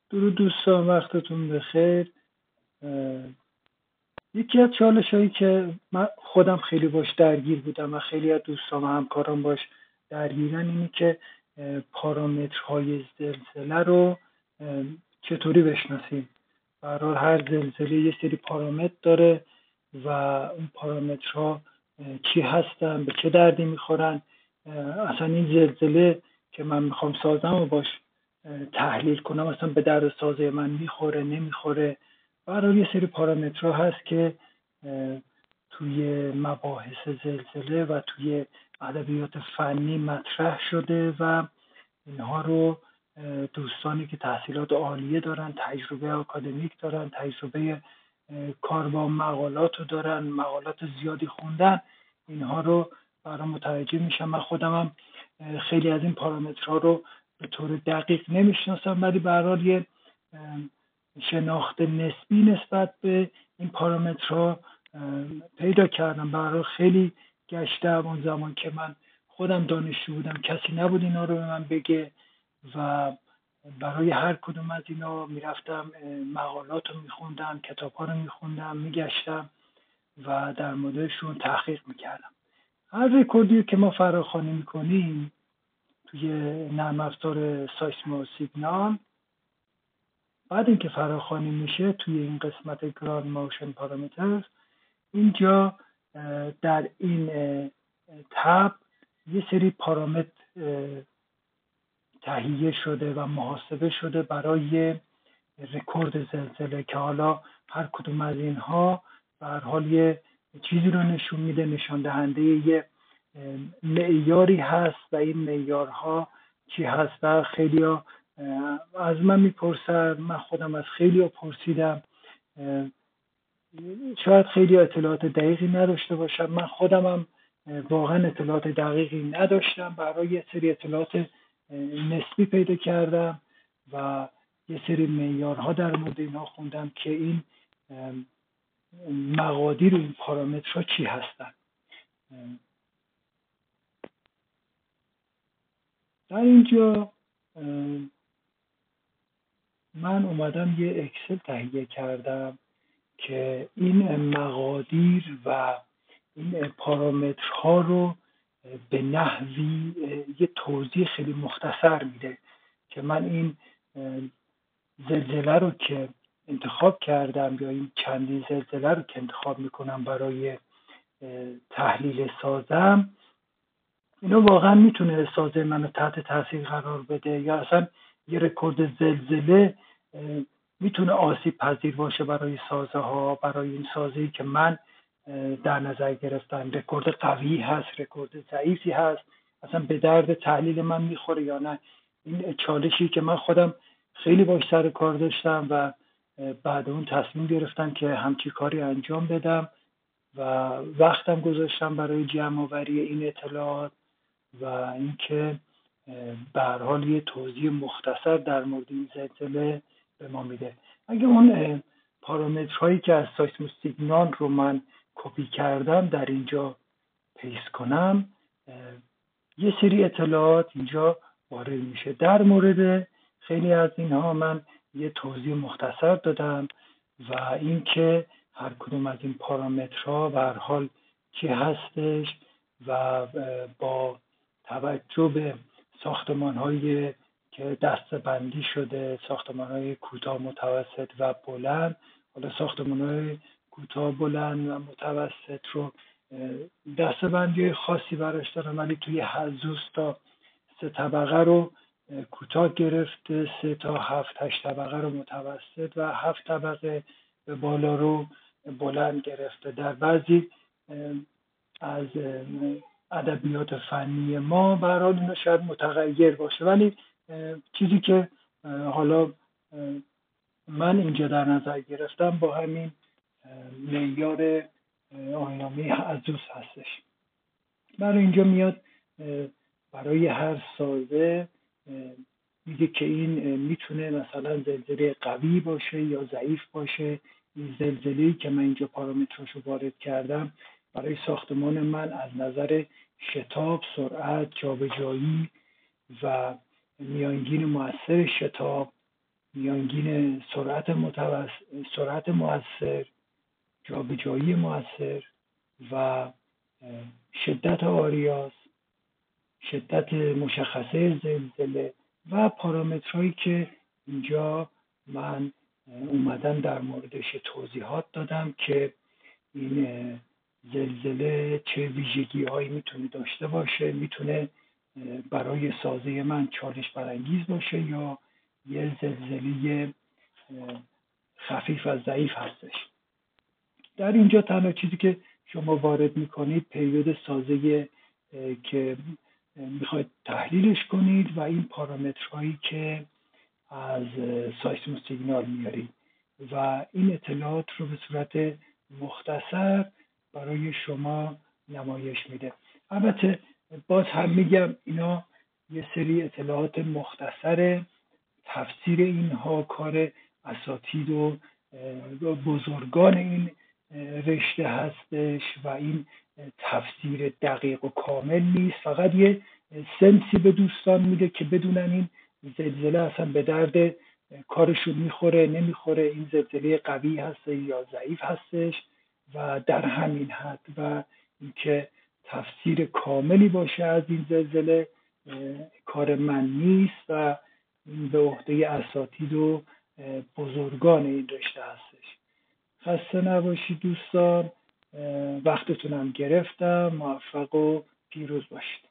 درود دوستان، وقتتون بخیر. یکی از چالش‌هایی که من خودم خیلی باش درگیر بودم و خیلی از دوستان و همکاران باش درگیرن اینه که پارامترهای زلزله رو چطوری بشناسیم. به هر حال هر زلزله یه سری پارامتر داره و اون پارامترها چی هستن، به چه دردی میخورن. اصلا این زلزله که من میخوام سازم و باش تحلیل کنم اصلا به درد سازه من میخوره نمیخوره. برای یه سری پارامترها هست که توی مباحث زلزله و توی ادبیات فنی مطرح شده و اینها رو دوستانی که تحصیلات عالیه دارن، تجربه آکادمیک دارن، تجربه کار با مقالات رو دارن، مقالات زیادی خوندن، اینها رو برای متوجه میشم. من خودم هم خیلی از این پارامترها رو به طور دقیق نمیشناسم، ولی به هر حال یه شناخت نسبی نسبت به این پارامترها پیدا کردم. به هر حال خیلی گشتم. اون زمان که من خودم دانشجو بودم کسی نبود اینا رو به من بگه و برای هر کدوم از اینا میرفتم مقالات رو میخوندم، کتاب ها رو میخوندم، میگشتم و در موردشون تحقیق میکردم. هر رکوردی که ما فراخوانی میکنیم توی نرم افزار سایسمو سیگنال، بعد اینکه فراخوانی میشه توی این قسمت گراند موشن پارامترز، اینجا در این تب یه سری پارامتر تهیه شده و محاسبه شده برای رکورد زلزله که حالا هر کدوم از اینها به هر حال یه چیزی رو نشون میده، نشان دهنده یه معیاری هست و این معیارها چی هست. و خیلی ها از من میپرسن، من خودم از خیلی ها پرسیدم، شاید خیلی اطلاعات دقیقی نداشته باشم، من خودم هم واقعا اطلاعات دقیقی نداشتم، برای یه سری اطلاعات نسبی پیدا کردم و یه سری معیارها در مورد اینها خوندم که این مقادیر و این پارامترها چی هستن. در اینجا من اومدم یه اکسل تهیه کردم که این مقادیر و این پارامترها رو به نحوی یه توضیح خیلی مختصر میده که من این زلزله رو که انتخاب کردم یا این چندین زلزله رو که انتخاب میکنم برای تحلیل سازم، اینا واقعا میتونه سازه منو تحت تاثیر قرار بده یا اصلا یه رکورد زلزله میتونه آسیب پذیر باشه برای سازه ها، برای این سازه‌ای که من در نظر گرفتم. رکورد قوی هست، رکورد ضعیفی هست، اصلا به درد تحلیل من میخوره یا نه. این چالشی که من خودم خیلی باش سر کار داشتم و بعد اون تصمیم گرفتم که همچی کاری انجام بدم و وقتم گذاشتم برای جمع آوری این اطلاعات و اینکه به هر حال یه توضیح مختصر در مورد این زلزله به ما میده. اگه اون پارامترهایی که از سایسمو سیگنال رو من کپی کردم در اینجا پیست کنم، یه سری اطلاعات اینجا وارد میشه. در مورد خیلی از اینها من یه توضیح مختصر دادم و اینکه هر کدوم از این پارامترها به هر حال چی هستش و با توجه به ساختمان‌هایی که دسته‌بندی شده، ساختمان‌های کوتاه، متوسط و بلند، حالا ساختمان‌های کوتاه، بلند و متوسط رو دسته‌بندی خاصی براش دارم، ولی توی حضوز تا 3 طبقه رو کوتاه گرفته، 3 تا 7-8 طبقه رو متوسط و 7 طبقه به بالا رو بلند گرفته. در بعضی از ادبیات فنی ما به هر حال اینا شاید متغیر باشه، ولی چیزی که حالا من اینجا در نظر گرفتم با همین معیار آینامه حضوز هستش. برای اینجا میاد برای هر سازه میگه که این میتونه مثلا زلزله قوی باشه یا ضعیف باشه. این زلزله‌ای که من اینجا پارامتراشو وارد کردم برای ساختمان من از نظر شتاب، سرعت، جابجایی و میانگین مؤثر شتاب میانگین سرعت مؤثر، جابجایی مؤثر و شدت آریاس، شدت مشخصه زلزله و پارامترهایی که اینجا من اومدم در موردش توضیحات دادم که این زلزله چه ویژگی هایی میتونه داشته باشه، میتونه برای سازه من چالش برانگیز باشه یا یه زلزله خفیف و ضعیف هستش. در اینجا تنها چیزی که شما وارد میکنید پریود سازه که میخواید تحلیلش کنید و این پارامترهایی که از سایسمو سیگنال میارید و این اطلاعات رو به صورت مختصر برای شما نمایش میده. البته باز هم میگم اینا یه سری اطلاعات مختصره، تفسیر اینها کار اساتید و بزرگان این رشته هستش و این تفسیر دقیق و کامل نیست، فقط یه سنسی به دوستان میده که بدونن این زلزله اصلا به درد کارشون میخوره نمیخوره، این زلزله قوی هست یا ضعیف هستش و در همین حد، و اینکه تفسیر کاملی باشه از این زلزله کار من نیست و این به عهده اساتید و بزرگان این رشته هستش. خسته نباشید دوستان، وقتتونم گرفتم. موفق و پیروز باشید.